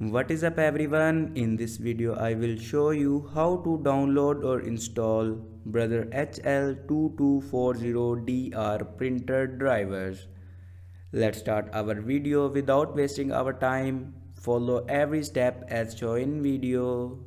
What is up everyone? In this video I will show you how to download or install Brother HL2240DR printer drivers. Let's start our video without wasting our time. Follow every step as shown in video.